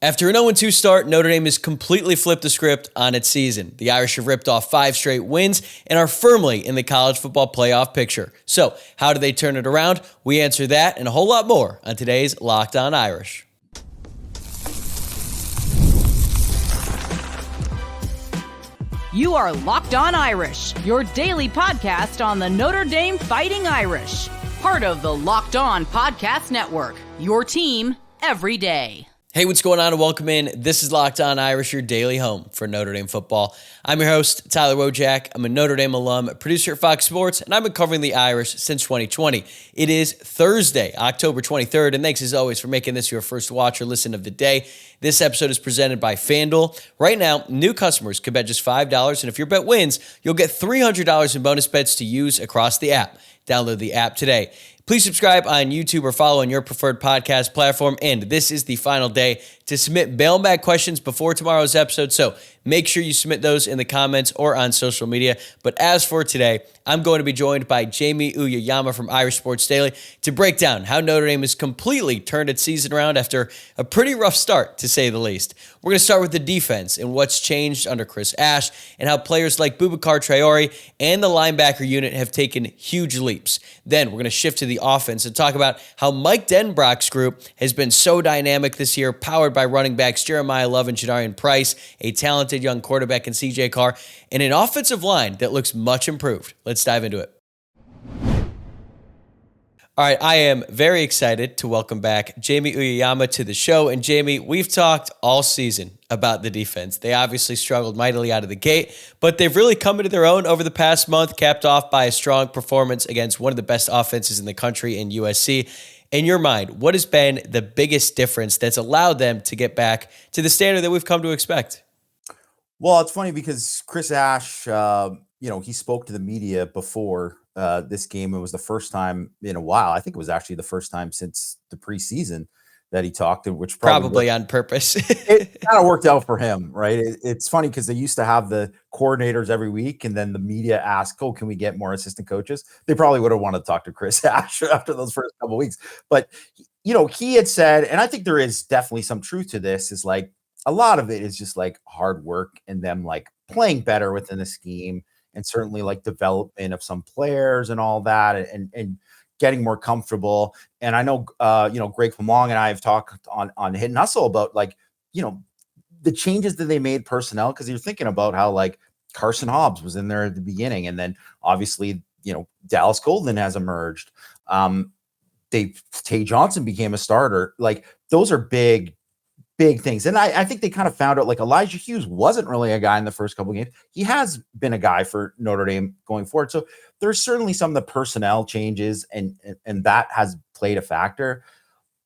After an 0-2 start, Notre Dame has completely flipped the script on its season. The Irish have ripped off 5 straight wins and are firmly in the college football playoff picture. So, how do they turn it around? We answer that and a whole lot more on today's Locked On Irish. You are Locked On Irish, your daily podcast on the Notre Dame Fighting Irish. Part of the Locked On Podcast Network, your team every day. Hey, what's going on and welcome in. This is Locked On Irish, your daily home for Notre Dame football. I'm your host, Tyler Wojciak. I'm a Notre Dame alum, producer at Fox Sports, and I've been covering the Irish since 2020. It is Thursday, October 23rd, and thanks as always for making this your first watch or listen of the day. This episode is presented by FanDuel. Right now, new customers can bet just $5, and if your bet wins, you'll get $300 in bonus bets to use across the app. Download the app today. Please subscribe on YouTube or follow on your preferred podcast platform. And this is the final day to submit mailbag questions before tomorrow's episode. So make sure you submit those in the comments or on social media. But as for today, I'm going to be joined by Jamie Uyeyama from Irish Sports Daily to break down how Notre Dame has completely turned its season around after a pretty rough start, to say the least. We're going to start with the defense and what's changed under Chris Ash and how players like Boubacar Traore and the linebacker unit have taken huge leaps. Then we're going to shift to the offense and talk about how Mike Denbrock's group has been so dynamic this year, powered by running backs Jeremiah Love and Jadarian Price, a talented young quarterback in CJ Carr, and an offensive line that looks much improved. Let's dive into it. All right, I am very excited to welcome back Jamie Uyeyama to the show. And Jamie, we've talked all season about the defense. They obviously struggled mightily out of the gate, but they've really come into their own over the past month, capped off by a strong performance against one of the best offenses in the country in USC. In your mind, what has been the biggest difference that's allowed them to get back to the standard that we've come to expect? Well, it's funny because Chris Ash, he spoke to the media before this game. It was the first time in a while. I think it was actually the first time since the preseason that he talked, which probably on purpose. It kind of worked out for him, right? It's funny because they used to have the coordinators every week, and then the media asked, "Oh, can we get more assistant coaches?" They probably would have wanted to talk to Chris Ash after those first couple of weeks. But he had said, and I think there is definitely some truth to this, is like a lot of it is just like hard work and them like playing better within the scheme, and certainly like development of some players and all that, and getting more comfortable. And I know, Greg Famong and I have talked on Hit and Hustle about the changes that they made personnel, because you're thinking about how like Carson Hobbs was in there at the beginning, and then obviously Dallas Golden has emerged. Tay Johnson became a starter. Like those are big things. And I think they kind of found out like Elijah Hughes wasn't really a guy in the first couple of games. He has been a guy for Notre Dame going forward. So there's certainly some of the personnel changes and that has played a factor,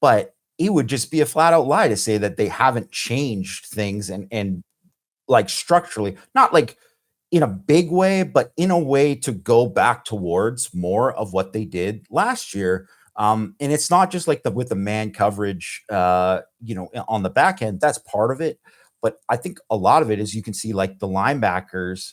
but it would just be a flat out lie to say that they haven't changed things and like structurally, not like in a big way, but in a way to go back towards more of what they did last year. And it's not just like with the man coverage, on the back end, that's part of it. But I think a lot of it is you can see like the linebackers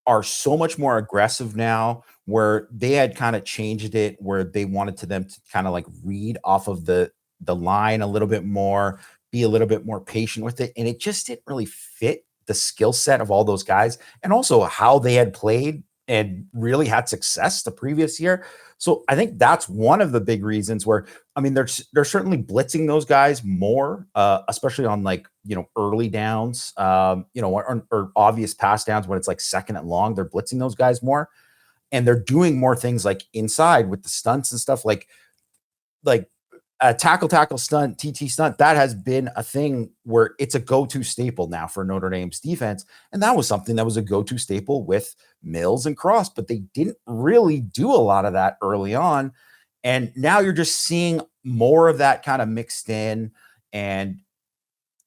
are so much more aggressive now, where they had kind of changed it, where they wanted them to kind of like read off of the line a little bit more, be a little bit more patient with it. And it just didn't really fit the skill set of all those guys, and also how they had played and really had success the previous year. So I think that's one of the big reasons where, I mean, they're certainly blitzing those guys more, especially on like, early downs, or obvious pass downs when it's like second and long, they're blitzing those guys more, and they're doing more things like inside with the stunts and stuff like tackle stunt, TT stunt. That has been a thing where it's a go-to staple now for Notre Dame's defense. And that was something that was a go-to staple with Mills and Cross, but they didn't really do a lot of that early on. And now you're just seeing more of that kind of mixed in, and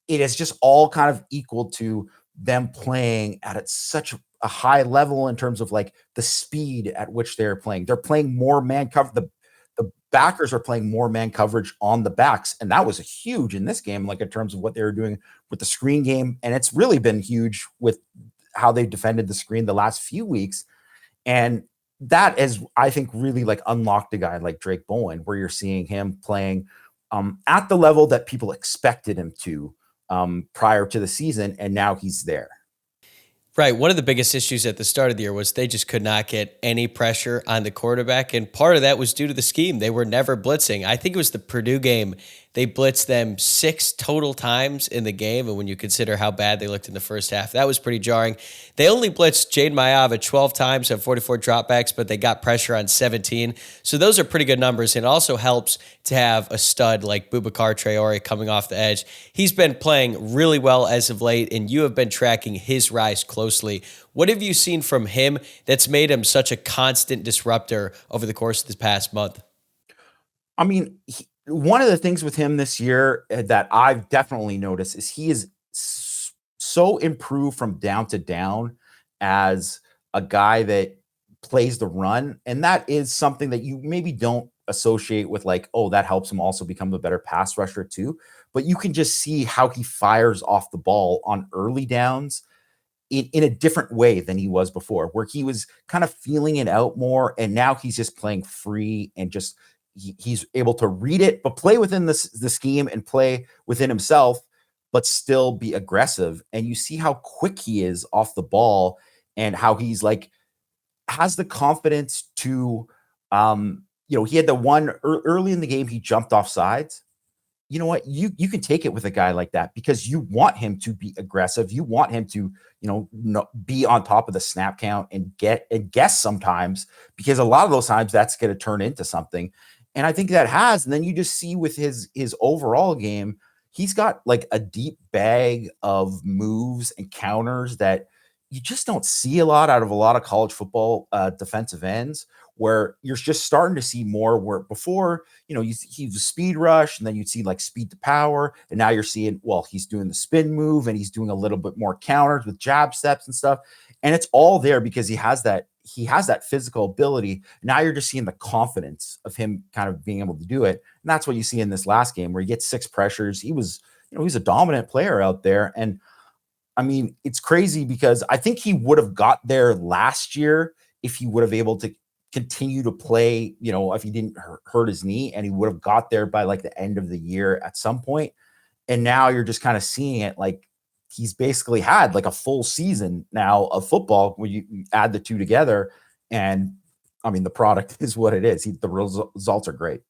it is just all kind of equal to them playing at such a high level in terms of like the speed at which they're playing. They're playing more man cover. The backers are playing more man coverage on the backs. And that was huge in this game, like in terms of what they were doing with the screen game. And it's really been huge with how they've defended the screen the last few weeks. And that is, I think, really like unlocked a guy like Drake Bowen, where you're seeing him playing at the level that people expected him to prior to the season, and now he's there. Right. One of the biggest issues at the start of the year was they just could not get any pressure on the quarterback. And part of that was due to the scheme. They were never blitzing. I think it was the Purdue game. They blitzed them 6 total times in the game. And when you consider how bad they looked in the first half, that was pretty jarring. They only blitzed Jaden Mayava 12 times and 44 dropbacks, but they got pressure on 17. So those are pretty good numbers. And it also helps to have a stud like Boubacar Traore coming off the edge. He's been playing really well as of late, and you have been tracking his rise closely. What have you seen from him that's made him such a constant disruptor over the course of this past month? I mean, one of the things with him this year that I've definitely noticed is he is so improved from down to down as a guy that plays the run. And that is something that you maybe don't associate with like, oh, that helps him also become a better pass rusher too. But you can just see how he fires off the ball on early downs in a different way than he was before, where he was kind of feeling it out more. And now he's just playing free and just he's able to read it, but play within the scheme and play within himself, but still be aggressive. And you see how quick he is off the ball and how he's like, has the confidence to, he had the one early in the game, he jumped off sides. You know what? You can take it with a guy like that because you want him to be aggressive. You want him to, be on top of the snap count and guess sometimes, because a lot of those times that's going to turn into something. And I think that has, and then you just see with his overall game, he's got like a deep bag of moves and counters that you just don't see a lot out of a lot of college football defensive ends, where you're just starting to see more where before, he's a speed rush and then you'd see like speed to power. And now you're seeing, well, he's doing the spin move and he's doing a little bit more counters with jab steps and stuff. And it's all there because he has that physical ability. Now you're just seeing the confidence of him kind of being able to do it. And that's what you see in this last game where he gets 6 pressures. He was, he's a dominant player out there. And I mean, it's crazy because I think he would have got there last year if he would have able to continue to play, if he didn't hurt his knee, and he would have got there by like the end of the year at some point. And now you're just kind of seeing it like he's basically had like a full season now of football when you add the two together. And I mean, the product is what it is. The results are great.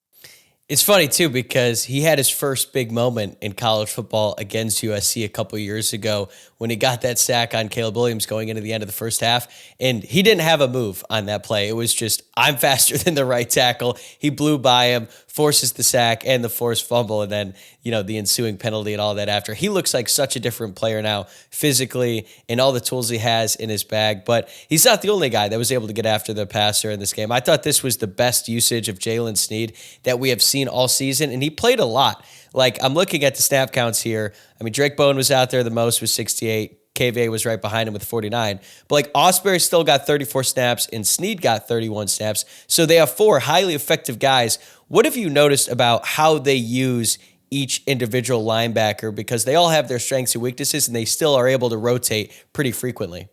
It's funny, too, because he had his first big moment in college football against USC a couple years ago when he got that sack on Caleb Williams going into the end of the first half. And he didn't have a move on that play. It was just, I'm faster than the right tackle. He blew by him, forces the sack and the forced fumble, and then, the ensuing penalty and all that after. He looks like such a different player now physically and all the tools he has in his bag. But he's not the only guy that was able to get after the passer in this game. I thought this was the best usage of Jalen Sneed that we have seen all season, and he played a lot. Like, I'm looking at the snap counts here. I mean, Drake Bowen was out there the most with 68. KVA was right behind him with 49. But like Osbury still got 34 snaps and Sneed got 31 snaps. So they have 4 highly effective guys. What have you noticed about how they use each individual linebacker? Because they all have their strengths and weaknesses, and they still are able to rotate pretty frequently.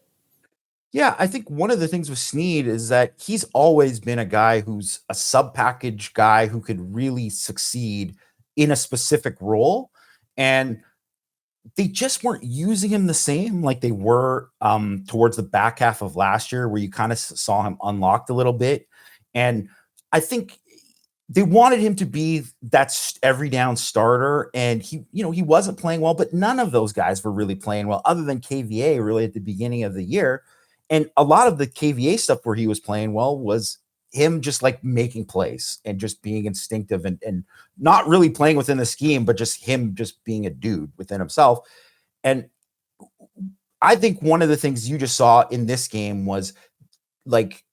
Yeah, I think one of the things with Sneed is that he's always been a guy who's a sub-package guy who could really succeed in a specific role. And they just weren't using him the same like they were towards the back half of last year, where you kind of saw him unlocked a little bit. And I think they wanted him to be that every down starter. And he wasn't playing well, but none of those guys were really playing well other than KVA really at the beginning of the year. And a lot of the KVA stuff where he was playing well was him just like making plays and just being instinctive and not really playing within the scheme, but just him just being a dude within himself. And I think one of the things you just saw in this game was like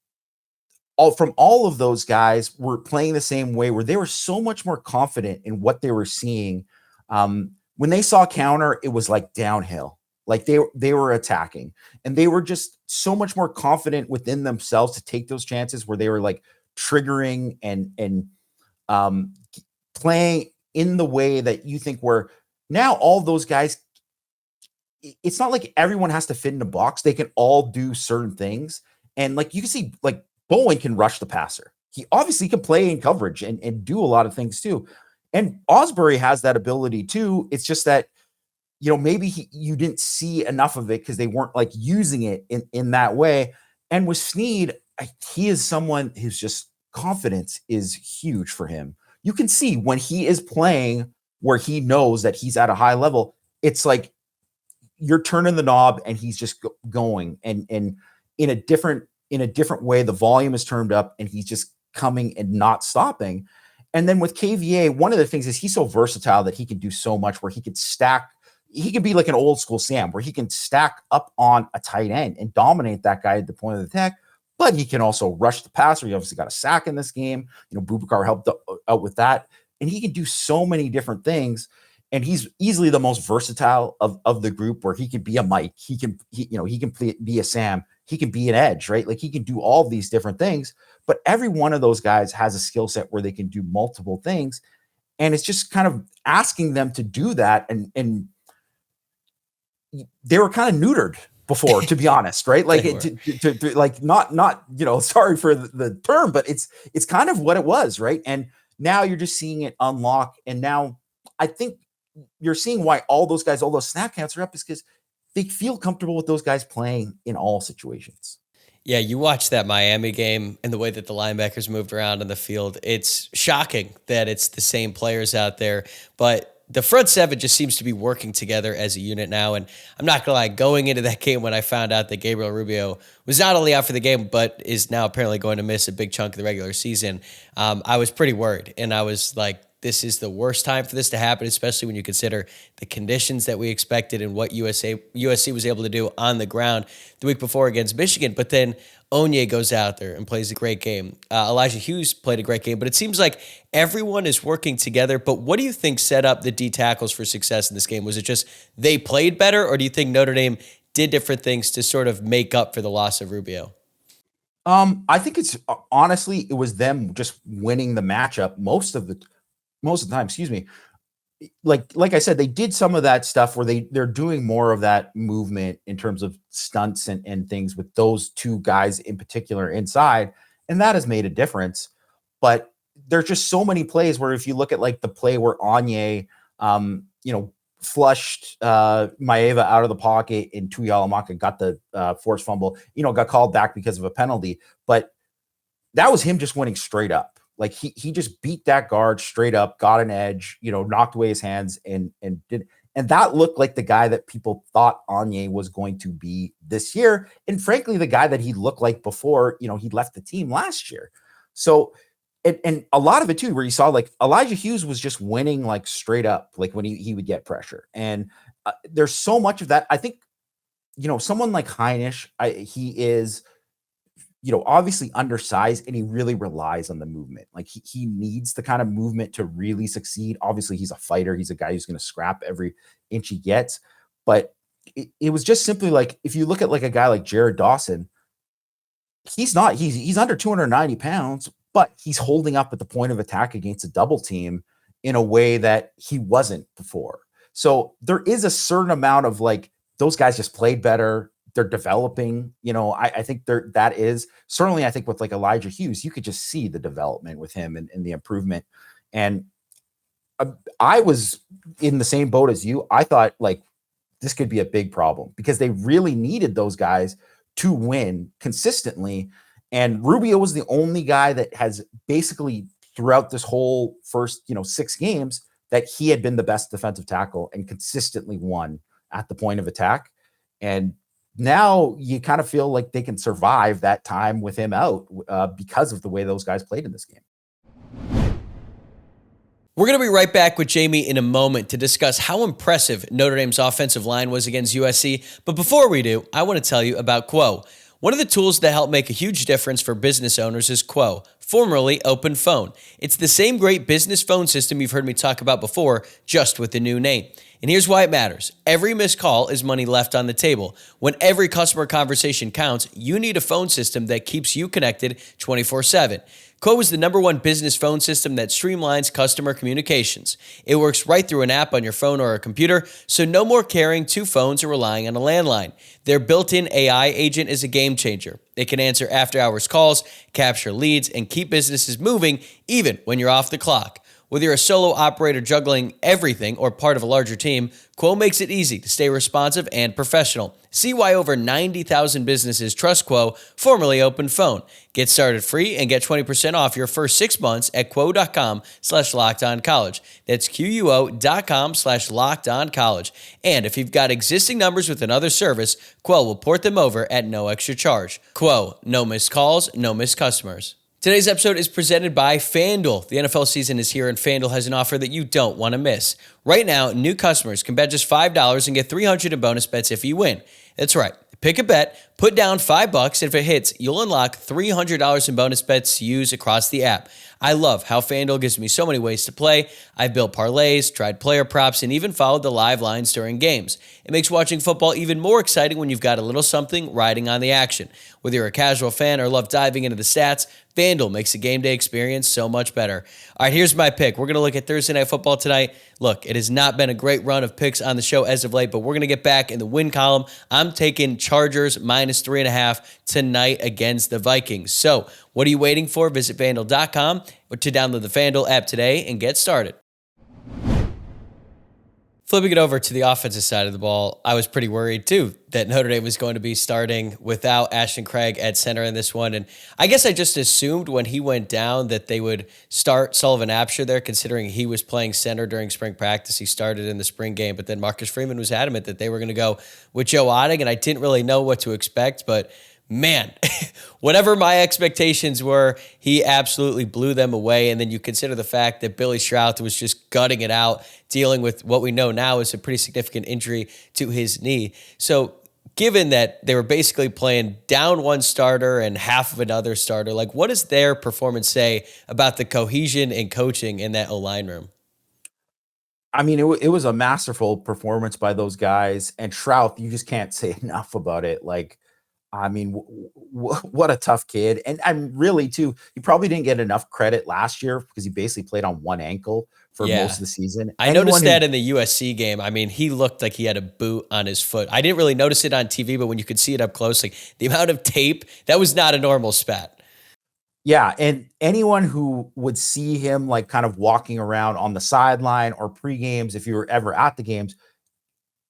all of those guys were playing the same way, where they were so much more confident in what they were seeing. When they saw counter, it was like downhill. Like they were attacking, and they were just so much more confident within themselves to take those chances where they were like triggering and playing in the way that you think were now all those guys. It's not like everyone has to fit in a box. They can all do certain things. And like you can see, like Bowen can rush the passer. He obviously can play in coverage and do a lot of things too. And Osbury has that ability too. It's just that, maybe you didn't see enough of it because they weren't like using it in that way. And with Snead, he is someone who's just confidence is huge for him. You can see when he is playing where he knows that he's at a high level, it's like you're turning the knob and he's just going and in a different way, the volume is turned up and he's just coming and not stopping. And then with KVA, one of the things is he's so versatile that he can do so much where he could stack. He could be like an old school Sam where he can stack up on a tight end and dominate that guy at the point of the attack, but he can also rush the passer. He obviously got a sack in this game. Boubacar helped out with that. And he can do so many different things. And he's easily the most versatile of the group where he can be a Mike. He can be a Sam. He can be an edge, right? Like he can do all of these different things, but every one of those guys has a skill set where they can do multiple things. And it's just kind of asking them to do that. And they were kind of neutered before, to be honest, right? Like to like not sorry for the term, but it's kind of what it was, right? And now you're just seeing it unlock. And now I think you're seeing why all those snap counts are up is because they feel comfortable with those guys playing in all situations. Yeah, you watch that Miami game and the way that the linebackers moved around in the field. It's shocking that it's the same players out there, but the front seven just seems to be working together as a unit now. And I'm not going to lie, going into that game when I found out that Gabriel Rubio was not only out for the game, but is now apparently going to miss a big chunk of the regular season, I was pretty worried. And I was like, this is the worst time for this to happen, especially when you consider the conditions that we expected and what USC was able to do on the ground the week before against Michigan. But then Onye goes out there and plays a great game. Elijah Hughes played a great game, but it seems like everyone is working together. But what do you think set up the D tackles for success in this game? Was it just they played better, or do you think Notre Dame did different things to sort of make up for the loss of Rubio? I think it's honestly, it was them just winning the matchup most of the time, excuse me. Like I said, they did some of that stuff where they're doing more of that movement in terms of stunts and things with those two guys in particular inside. And that has made a difference, but there's just so many plays where if you look at like the play where Onye, flushed Maeva out of the pocket and Uyeyama got the forced fumble, got called back because of a penalty, but that was him just winning straight up. Like he just beat that guard straight up, got an edge, knocked away his hands and that looked like the guy that people thought Onye was going to be this year. And frankly, the guy that he looked like before, he left the team last year. So, and a lot of it too, where you saw like Elijah Hughes was just winning like straight up, like when he would get pressure. And there's so much of that. I think, someone like Heinisch, he is, obviously undersized and he really relies on the movement. Like he needs the kind of movement to really succeed. Obviously he's a fighter. He's a guy who's going to scrap every inch he gets, but it was just simply like, if you look at like a guy like Jared Dawson, he's under 290 pounds, but he's holding up at the point of attack against a double team in a way that he wasn't before. So there is a certain amount of like, those guys just played better. They're developing, I think that is certainly, I think with like Elijah Hughes, you could just see the development with him and the improvement. And I was in the same boat as you. I thought like this could be a big problem because they really needed those guys to win consistently. And Rubio was the only guy that has basically throughout this whole first, 6 games that he had been the best defensive tackle and consistently won at the point of attack. And now you kind of feel like they can survive that time with him out because of the way those guys played in this game. We're going to be right back with Jamie in a moment to discuss how impressive Notre Dame's offensive line was against USC. But before we do, I want to tell you about Quo. One of the tools that help make a huge difference for business owners is Quo, formerly Open Phone. It's the same great business phone system you've heard me talk about before, just with the new name. And here's why it matters. Every missed call is money left on the table. When every customer conversation counts, you need a phone system that keeps you connected 24/7. Quo is the #1 business phone system that streamlines customer communications. It works right through an app on your phone or a computer, so no more carrying 2 phones or relying on a landline. Their built-in AI agent is a game changer. It can answer after-hours calls, capture leads, and keep businesses moving even when you're off the clock. Whether you're a solo operator juggling everything or part of a larger team, Quo makes it easy to stay responsive and professional. See why over 90,000 businesses trust Quo, formerly Open Phone. Get started free and get 20% off your first 6 months at quo.com/lockedoncollege. That's QUO.com/lockedoncollege. And if you've got existing numbers with another service, Quo will port them over at no extra charge. Quo, no missed calls, no missed customers. Today's episode is presented by FanDuel. The NFL season is here and FanDuel has an offer that you don't want to miss. Right now, new customers can bet just $5 and get $300 in bonus bets if you win. That's right. Pick a bet, put down $5, and if it hits, you'll unlock $300 in bonus bets to use across the app. I love how FanDuel gives me so many ways to play. I've built parlays, tried player props, and even followed the live lines during games. It makes watching football even more exciting when you've got a little something riding on the action. Whether you're a casual fan or love diving into the stats, FanDuel makes the game day experience so much better. All right, here's my pick. We're going to look at Thursday Night Football tonight. Look, it has not been a great run of picks on the show as of late, but we're going to get back in the win column. I'm taking Chargers -3.5 tonight against the Vikings. So what are you waiting for? Visit FanDuel.com or to download the FanDuel app today and get started. Flipping it over to the offensive side of the ball, I was pretty worried too that Notre Dame was going to be starting without Ashton Craig at center in this one. And I guess I just assumed when he went down that they would start Sullivan Absher there, considering he was playing center during spring practice. He started in the spring game, but then Marcus Freeman was adamant that they were going to go with Joe Otting, and I didn't really know what to expect, but man, whatever my expectations were, he absolutely blew them away. And then you consider the fact that Billy Schrauth was just gutting it out, dealing with what we know now is a pretty significant injury to his knee. So given that they were basically playing down one starter and half of another starter, like what does their performance say about the cohesion and coaching in that O-line room? I mean, it was a masterful performance by those guys. And Schrauth, you just can't say enough about it. Like, I mean, what a tough kid. And I'm really, too, he probably didn't get enough credit last year because he basically played on one ankle for most of the season. I noticed that in the USC game. I mean, he looked like he had a boot on his foot. I didn't really notice it on TV, but when you could see it up close, like the amount of tape, that was not a normal spat. Yeah, and anyone who would see him like kind of walking around on the sideline or pre-games, if you were ever at the games,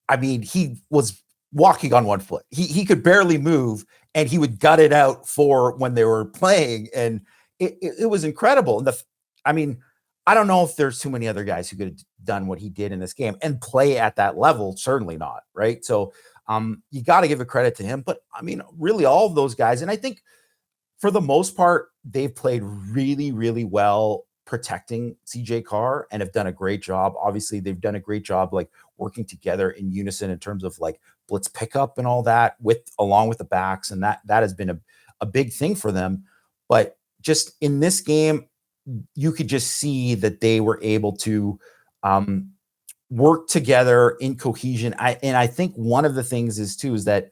I mean, he was walking on one foot. He could barely move, and he would gut it out for when they were playing, and it was incredible. And I mean, I don't know if there's too many other guys who could have done what he did in this game and play at that level. Certainly not, right? So you got to give a credit to him. But I mean, really, all of those guys, and I think for the most part, they've played really, really well protecting CJ Carr and have done a great job. Obviously, they've done a great job like working together in unison in terms of like blitz pickup and all that along with the backs. And that has been a big thing for them. But just in this game, you could just see that they were able to work together in cohesion. I think one of the things is that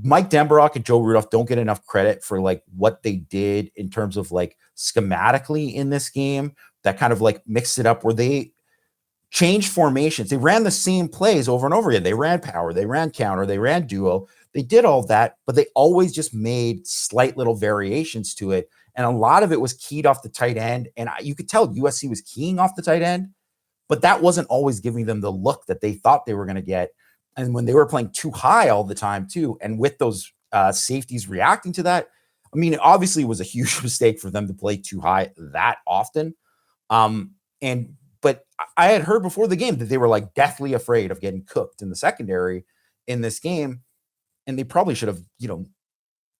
Mike Denbrock and Joe Rudolph don't get enough credit for like what they did in terms of like schematically in this game that kind of like mixed it up where they changed formations. They ran the same plays over and over again. They ran power, they ran counter, they ran duo. They did all that, but they always just made slight little variations to it. And a lot of it was keyed off the tight end. And you could tell USC was keying off the tight end, but that wasn't always giving them the look that they thought they were going to get. And when they were playing too high all the time too, and with those safeties reacting to that, I mean, obviously it was a huge mistake for them to play too high that often. But I had heard before the game that they were like deathly afraid of getting cooked in the secondary in this game. And they probably should have,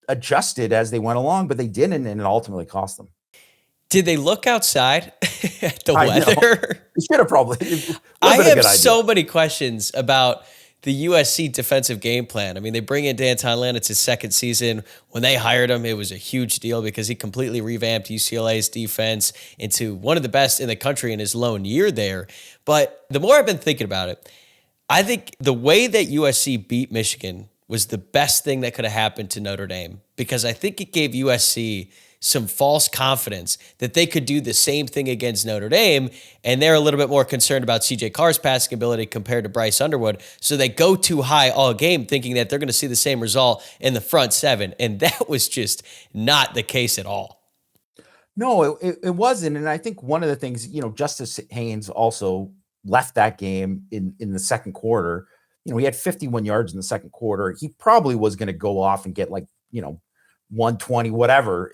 adjusted as they went along, but they didn't, and it ultimately cost them. Did they look outside at the weather? They should have probably. I have so many questions about the USC defensive game plan. I mean, they bring in Dan Tonlin. It's his second season. When they hired him, it was a huge deal because he completely revamped UCLA's defense into one of the best in the country in his lone year there. But the more I've been thinking about it, I think the way that USC beat Michigan was the best thing that could have happened to Notre Dame, because I think it gave USC some false confidence that they could do the same thing against Notre Dame, and they're a little bit more concerned about CJ Carr's passing ability compared to Bryce Underwood, so they go too high all game thinking that they're going to see the same result in the front seven, and that was just not the case at all. No, it wasn't. And I think one of the things, Justice Haynes also left that game in the second quarter. He had 51 yards in the second quarter. He probably was going to go off and get 120, whatever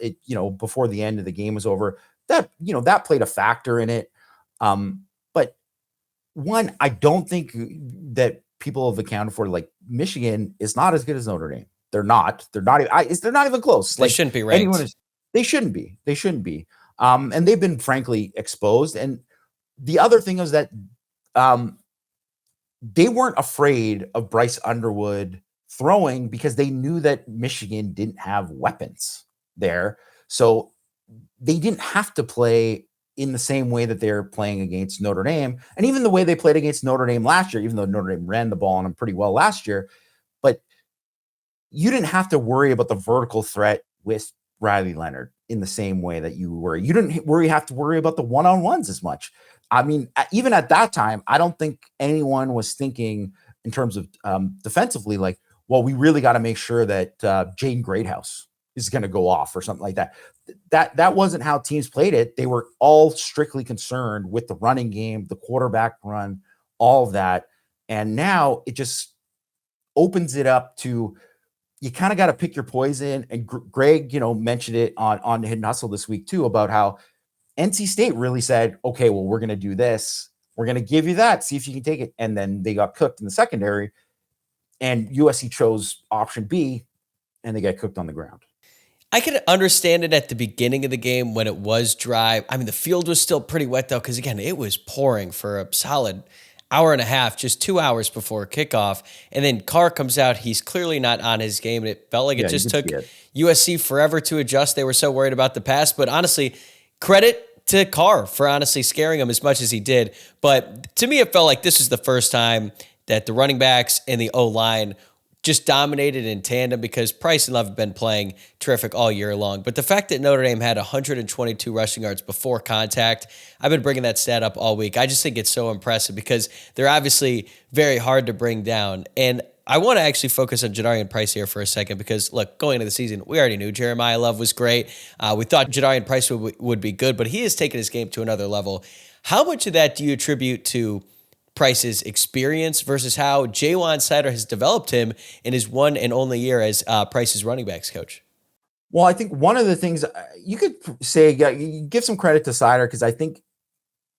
before the end of the game was over. That played a factor in it. But one, I don't think that people have accounted for, Michigan is not as good as Notre Dame. They're not. They're not even close. They shouldn't be ranked. They shouldn't be. They shouldn't be. And they've been frankly exposed. And the other thing is that they weren't afraid of Bryce Underwood throwing because they knew that Michigan didn't have weapons there. So they didn't have to play in the same way that they're playing against Notre Dame. And even the way they played against Notre Dame last year, even though Notre Dame ran the ball on them pretty well last year, but you didn't have to worry about the vertical threat with Riley Leonard in the same way that you were. You didn't have to worry about the one-on-ones as much. I mean, even at that time, I don't think anyone was thinking in terms of defensively, well, we really got to make sure that Jaden Greathouse is going to go off or something like that. That wasn't how teams played it. They were all strictly concerned with the running game, the quarterback run, all of that. And now it just opens it up to, you kind of got to pick your poison. And Greg, mentioned it on Hidden Hustle this week too, about how NC State really said, okay, well, we're going to do this. We're going to give you that. See if you can take it. And then they got cooked in the secondary, and USC chose option B, and they got cooked on the ground. I could understand it at the beginning of the game when it was dry. I mean, the field was still pretty wet though, because again, it was pouring for a solid hour and a half, just 2 hours before kickoff. And then Carr comes out. He's clearly not on his game. And it felt like it just took USC forever to adjust. They were so worried about the pass. But honestly, credit to Carr for honestly scaring him as much as he did. But to me, it felt like this is the first time that the running backs and the O-line just dominated in tandem, because Price and Love have been playing terrific all year long. But the fact that Notre Dame had 122 rushing yards before contact, I've been bringing that stat up all week. I just think it's so impressive because they're obviously very hard to bring down. And I want to actually focus on Jadarian Price here for a second because, look, going into the season, we already knew Jeremiah Love was great. We thought Jadarian Price would be good, but he has taken his game to another level. How much of that do you attribute to Price's experience versus how Jaywan Sider has developed him in his one and only year as Price's running backs coach? Well, I think one of the things you could say, give some credit to Sider, because I think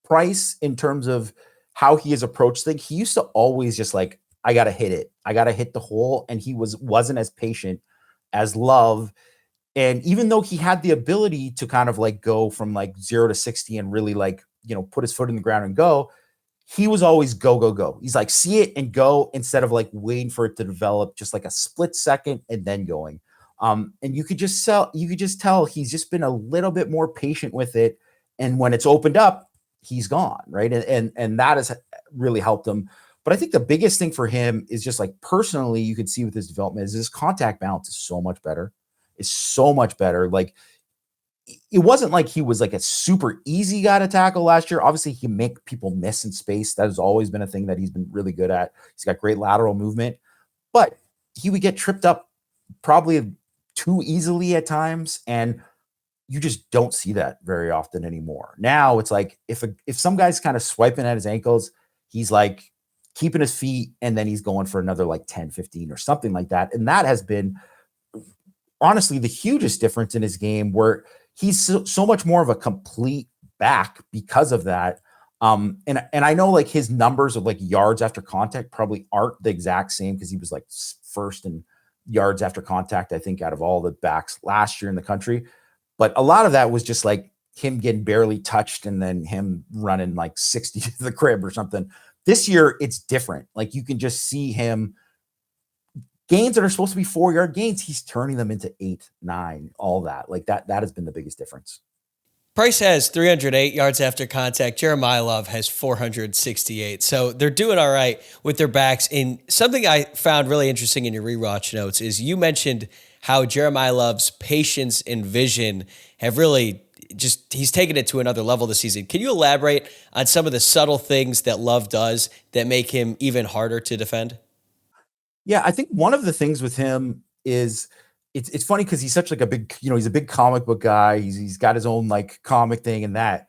Price, in terms of how he has approached things, he used to always just I got to hit it. I got to hit the hole. And he wasn't as patient as Love. And even though he had the ability to kind of go from 0 to 60 and really put his foot in the ground and go, he was always go, go, go. He's see it and go, instead of waiting for it to develop, just a split second and then going. And you could just tell he's just been a little bit more patient with it. And when it's opened up, he's gone. Right. And that has really helped him. But I think the biggest thing for him is just personally, you could see with his development is his contact balance is so much better. It's so much better. It wasn't like he was a super easy guy to tackle last year. Obviously, he make people miss in space. That has always been a thing that he's been really good at. He's got great lateral movement, but he would get tripped up probably too easily at times. And you just don't see that very often anymore. Now it's if some guy's kind of swiping at his ankles, he's keeping his feet, and then he's going for another 10, 15 or something like that. And that has been honestly the hugest difference in his game, where he's so much more of a complete back because of that. And I know his numbers of yards after contact probably aren't the exact same, because he was first in yards after contact, I think, out of all the backs last year in the country. But a lot of that was just him getting barely touched and then him running 60 to the crib or something. This year, it's different. You can just see him, gains that are supposed to be 4-yard gains, he's turning them into 8, 9, all that. That has been the biggest difference. Price has 308 yards after contact. Jeremiah Love has 468. So they're doing all right with their backs. And something I found really interesting in your rewatch notes is you mentioned how Jeremiah Love's patience and vision have really he's taken it to another level this season. Can you elaborate on some of the subtle things that Love does that make him even harder to defend? Yeah, I think one of the things with him is it's funny because he's such like a big, he's a big comic book guy. He's got his own like comic thing and that,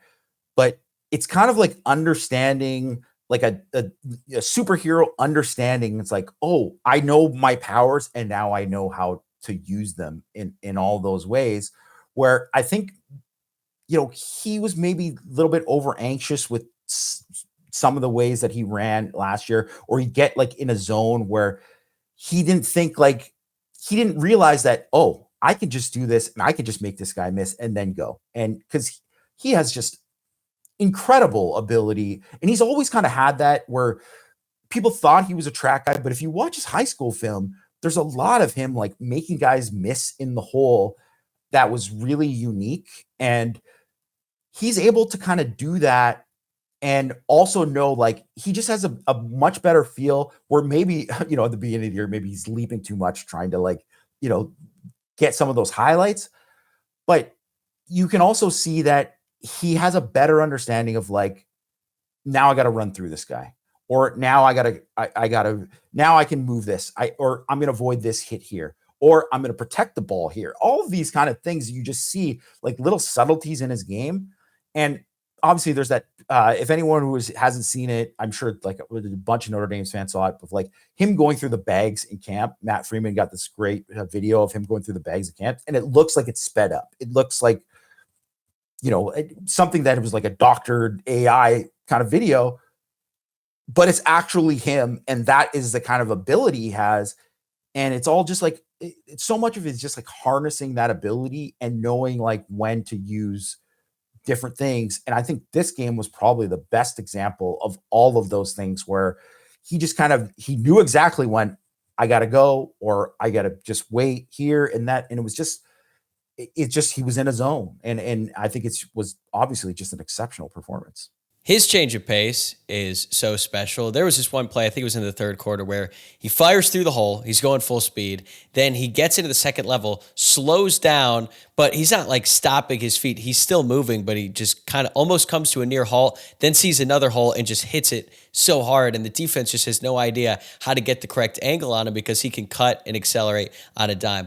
but it's kind of like understanding like a superhero understanding. It's like, oh, I know my powers and now I know how to use them in all those ways, where I think, he was maybe a little bit over anxious with some of the ways that he ran last year, or he'd get like in a zone where he didn't realize that, oh, I can just do this and I can just make this guy miss and then go. And because he has just incredible ability, and he's always kind of had that where people thought he was a track guy, but if you watch his high school film, there's a lot of him like making guys miss in the hole that was really unique. And he's able to kind of do that and also know like he just has a much better feel where maybe, at the beginning of the year, maybe he's leaping too much trying to like, get some of those highlights. But you can also see that he has a better understanding of like, now I got to run through this guy, or now I gotta, now I can move this, or I'm going to avoid this hit here, or I'm going to protect the ball here. All of these kind of things you just see like little subtleties in his game. And obviously there's that, if anyone who hasn't seen it, I'm sure like a bunch of Notre Dame fans saw it, of like him going through the bags in camp. Matt Freeman got this great video of him going through the bags in camp, and it looks like it's sped up. It looks like, something that was like a doctored AI kind of video, but it's actually him. And that is the kind of ability he has. And it's all just like, it's so much of it is just like harnessing that ability and knowing like when to use different things. And I think this game was probably the best example of all of those things, where he just he knew exactly when I got to go, or I got to just wait here and that. And it was just, he was in a zone. And I think it was obviously just an exceptional performance. His change of pace is so special. There was this one play, I think it was in the third quarter, where he fires through the hole. He's going full speed. Then he gets into the second level, slows down, but he's not like stopping his feet. He's still moving, but he just kind of almost comes to a near halt, then sees another hole and just hits it so hard. And the defense just has no idea how to get the correct angle on him, because he can cut and accelerate on a dime.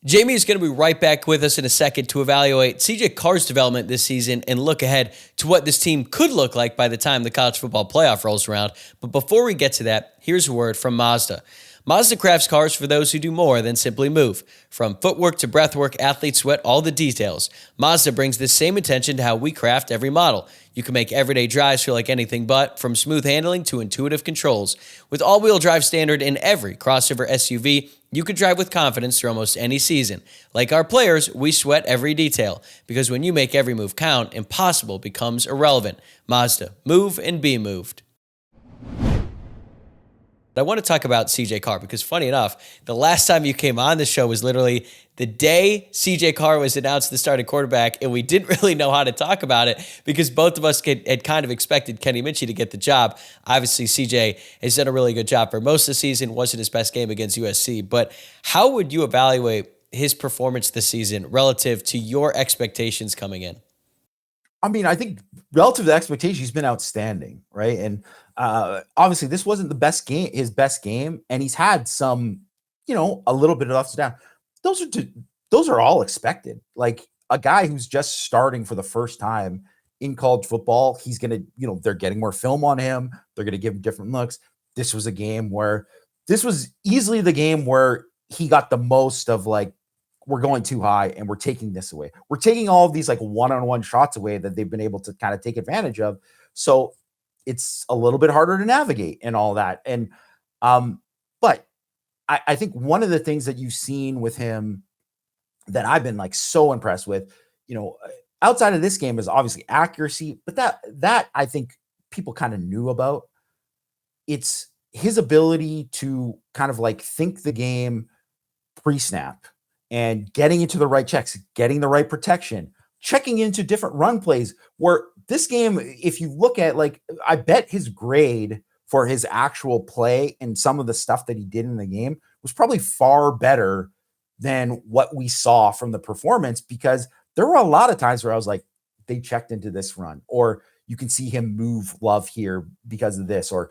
Jamie is going to be right back with us in a second to evaluate CJ Carr's development this season and look ahead to what this team could look like by the time the college football playoff rolls around. But before we get to that, here's a word from Mazda. Mazda crafts cars for those who do more than simply move. From footwork to breathwork, athletes sweat all the details. Mazda brings this same attention to how we craft every model. You can make everyday drives feel like anything but, from smooth handling to intuitive controls. With all-wheel drive standard in every crossover SUV, you can drive with confidence through almost any season. Like our players, we sweat every detail, because when you make every move count, impossible becomes irrelevant. Mazda, move and be moved. I want to talk about CJ Carr because, funny enough, the last time you came on the show was literally the day CJ Carr was announced the starting quarterback, and we didn't really know how to talk about it because both of us had kind of expected Kenny Minchie to get the job. Obviously, CJ has done a really good job for most of the season. Wasn't his best game against USC, but how would you evaluate his performance this season relative to your expectations coming in? I mean, I think relative to expectations, he's been outstanding, right? And obviously, this wasn't his best game, and he's had some, a little bit of ups and downs. Those are all expected. Like a guy who's just starting for the first time in college football, he's gonna, they're getting more film on him. They're gonna give him different looks. This was easily the game where he got the most of like, we're going too high and we're taking this away. We're taking all of these like one-on-one shots away that they've been able to kind of take advantage of. So it's a little bit harder to navigate and all that. And, but I think one of the things that you've seen with him that I've been like so impressed with, outside of this game is obviously accuracy, but that I think people kind of knew about. It's his ability to kind of like think the game pre-snap and getting into the right checks, getting the right protection, checking into different run plays, where this game, if you look at like, I bet his grade for his actual play and some of the stuff that he did in the game was probably far better than what we saw from the performance, because there were a lot of times where I was like, they checked into this run, or you can see him move Love here because of this, or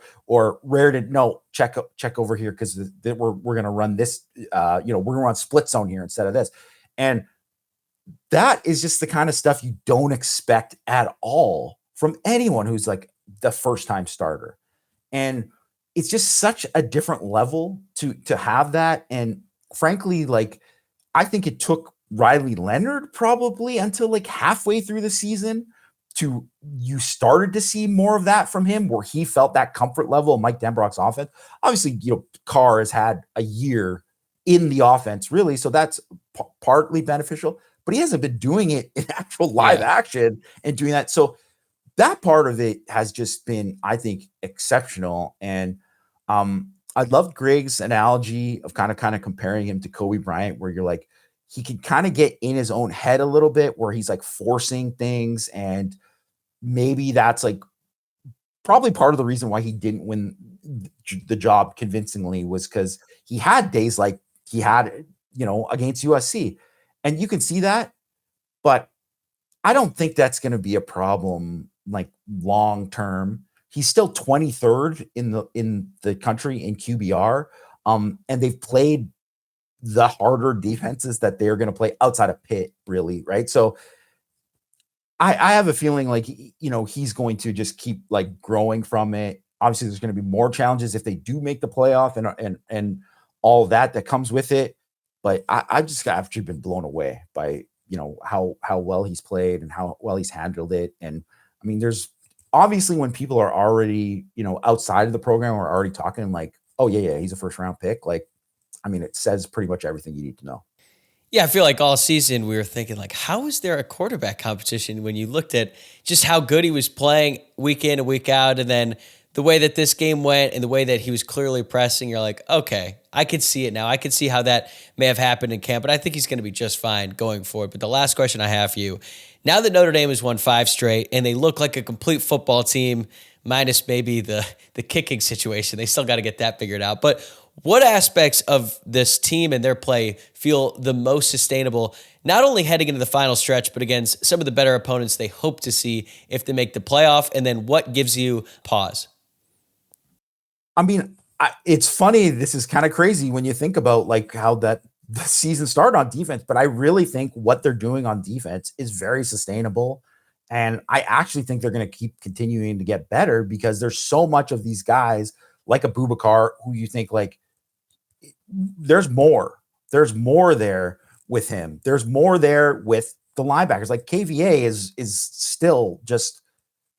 rare to no check over here because we're going to run this, we're going to run split zone here instead of this. And that is just the kind of stuff you don't expect at all from anyone who's like the first time starter. And it's just such a different level to have that. And frankly, like, I think it took Riley Leonard probably until like halfway through the season you started to see more of that from him, where he felt that comfort level of Mike Denbrock's offense. Obviously, Carr has had a year in the offense, really, so that's partly beneficial, but he hasn't been doing it in actual live action and doing that. So that part of it has just been, I think, exceptional. And I loved Greg's analogy of kind of comparing him to Kobe Bryant, where you're like, he can kind of get in his own head a little bit, where he's like forcing things. And maybe that's like probably part of the reason why he didn't win the job convincingly, was because he had days like he had, against USC. And you can see that, but I don't think that's going to be a problem like long term. He's still 23rd in the country in QBR. And they've played the harder defenses that they're going to play outside of Pitt, really, right? So I have a feeling like, he's going to just keep like growing from it. Obviously, there's going to be more challenges if they do make the playoff and all that comes with it. But I've just actually been blown away by, how well he's played and how well he's handled it. And I mean, there's obviously when people are already, outside of the program are already talking like, oh yeah, he's a first round pick. Like, I mean, it says pretty much everything you need to know. Yeah, I feel like all season we were thinking like, how is there a quarterback competition when you looked at just how good he was playing week in and week out, and then the way that this game went and the way that he was clearly pressing, you're like, okay, I could see it now. I could see how that may have happened in camp, but I think he's going to be just fine going forward. But the last question I have for you, now that Notre Dame has won 5 straight and they look like a complete football team, minus maybe the kicking situation, they still got to get that figured out. But what aspects of this team and their play feel the most sustainable, not only heading into the final stretch, but against some of the better opponents they hope to see if they make the playoff? And then what gives you pause? I mean, it's funny. This is kind of crazy when you think about like how the season started on defense, but I really think what they're doing on defense is very sustainable. And I actually think they're going to keep continuing to get better because there's so much of these guys like a Boubacar who you think like there's more there with him. There's more there with the linebackers. Like KVA is still just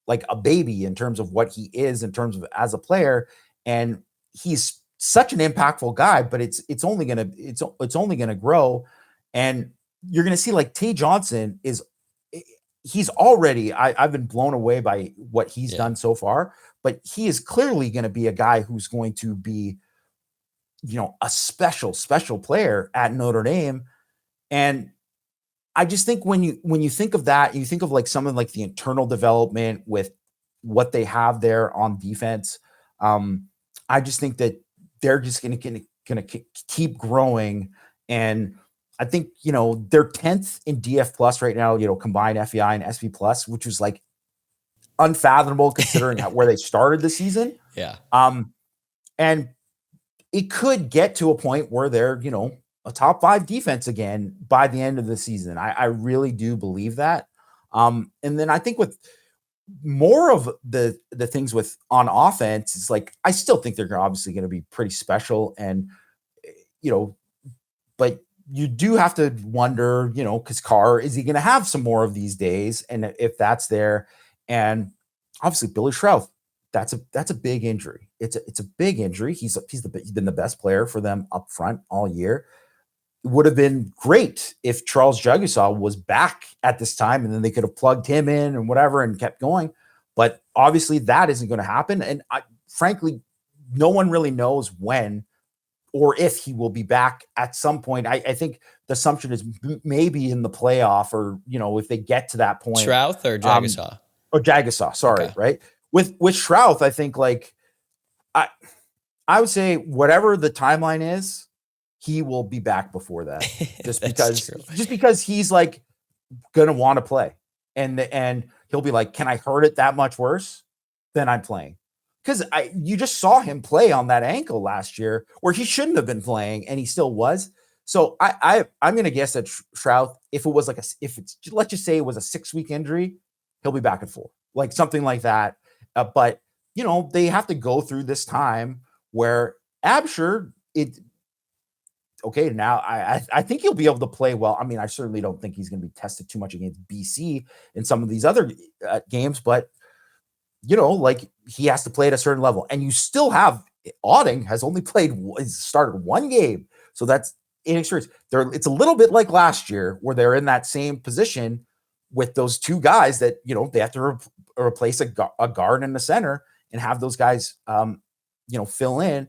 like a baby in terms of what he is in terms of as a player. And he's such an impactful guy, but it's only gonna grow. And you're gonna see like Tay Johnson he's already, I've been blown away by what he's done so far, but he is clearly going to be a guy who's going to be, a special player at Notre Dame. And I just think when you think of that, you think of like some of like the internal development with what they have there on defense. I just think that they're just going to keep growing. And I think, they're 10th in DF plus right now, combined FEI and SP plus, which was like unfathomable considering where they started the season. Yeah. And it could get to a point where they're, a top 5 defense again by the end of the season. I really do believe that. And then I think with more of the things with on offense, it's like, I still think they're obviously going to be pretty special and, but you do have to wonder, because Carr, is he going to have some more of these days? And if that's there, and obviously Billy Schrauth, that's a big injury. It's a big injury. He's been the best player for them up front all year. It would have been great if Charles Jagusaw was back at this time, and then they could have plugged him in and whatever and kept going. But obviously that isn't going to happen. And frankly, no one really knows when or if he will be back at some point. I think the assumption is maybe in the playoff, or, if they get to that point. Schrauth or Jagusaw? Jagusaw, sorry, okay. Right? With Schrauth, I think like I would say whatever the timeline is, he will be back before that. Just because he's like gonna want to play. And he'll be like, can I hurt it that much worse? Then I'm playing. Because you just saw him play on that ankle last year where he shouldn't have been playing and he still was. So I'm going to guess that Shroud, if it was like let's just say it was a 6-week injury, he'll be back at full, like something like that. But they have to go through this time where Absher, now I think he'll be able to play well. I mean, I certainly don't think he's going to be tested too much against BC in some of these other games, but like he has to play at a certain level. And you still have Auding has only started one game. So that's inexperienced. It's a little bit like last year where they're in that same position with those two guys that, they have to replace a guard in the center and have those guys, fill in.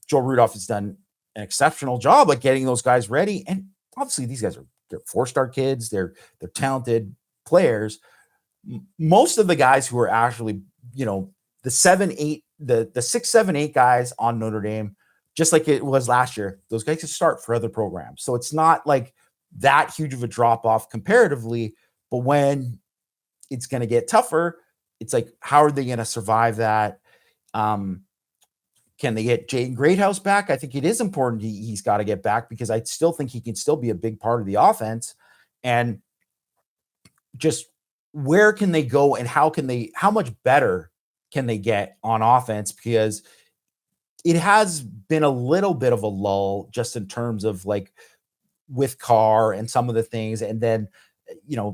Joe Rudolph has done an exceptional job at getting those guys ready. And obviously these guys they're 4-star kids. They're talented players. Most of the guys who are actually, the 7, 8, the 6, 7, 8 guys on Notre Dame, just like it was last year, those guys could start for other programs. So it's not like that huge of a drop off comparatively, but when it's going to get tougher, it's like, how are they going to survive that? Can they get Jaden Greathouse back? I think it is important he's got to get back because I still think he can still be a big part of the offense. And just where can they go and how much better can they get on offense? Because it has been a little bit of a lull just in terms of like with Carr and some of the things. And then,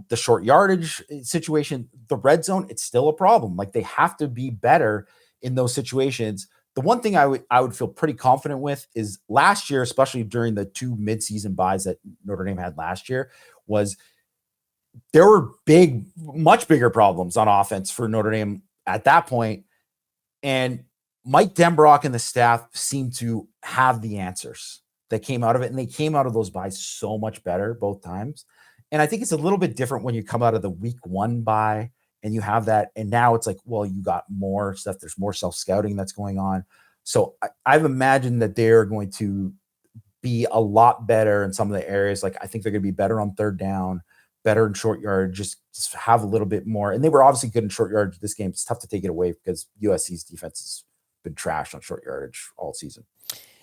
the short yardage situation, the red zone, it's still a problem. Like they have to be better in those situations. The one thing I would feel pretty confident with is last year, especially during the 2 midseason buys that Notre Dame had last year, was there were much bigger problems on offense for Notre Dame at that point. And Mike Denbrock and the staff seemed to have the answers that came out of it. And they came out of those buys so much better both times. And I think it's a little bit different when you come out of the week 1 buy and you have that. And now it's like, well, you got more stuff. There's more self-scouting that's going on. So I've imagined that they're going to be a lot better in some of the areas. Like I think they're going to be better on 3rd down, better in short yard, just have a little bit more. And they were obviously good in short yardage this game. It's tough to take it away because USC's defense has been trashed on short yardage all season.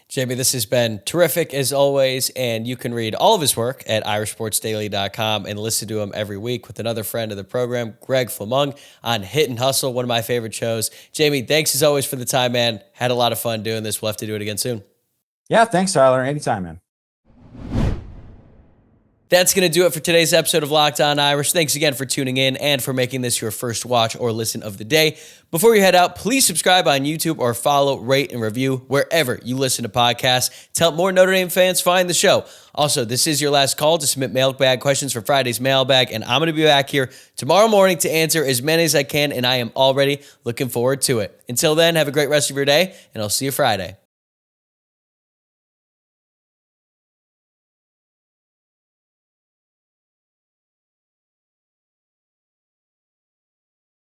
Jamie, this has been terrific as always, and you can read all of his work at irishsportsdaily.com and listen to him every week with another friend of the program, Greg Flamung, on Hit and Hustle, one of my favorite shows. Jamie, thanks as always for the time, man. Had a lot of fun doing this. We'll have to do it again soon. Yeah, thanks, Tyler. Anytime, man. That's going to do it for today's episode of Locked On Irish. Thanks again for tuning in and for making this your first watch or listen of the day. Before you head out, please subscribe on YouTube or follow, rate, and review wherever you listen to podcasts to help more Notre Dame fans find the show. Also, this is your last call to submit mailbag questions for Friday's mailbag, and I'm going to be back here tomorrow morning to answer as many as I can, and I am already looking forward to it. Until then, have a great rest of your day, and I'll see you Friday.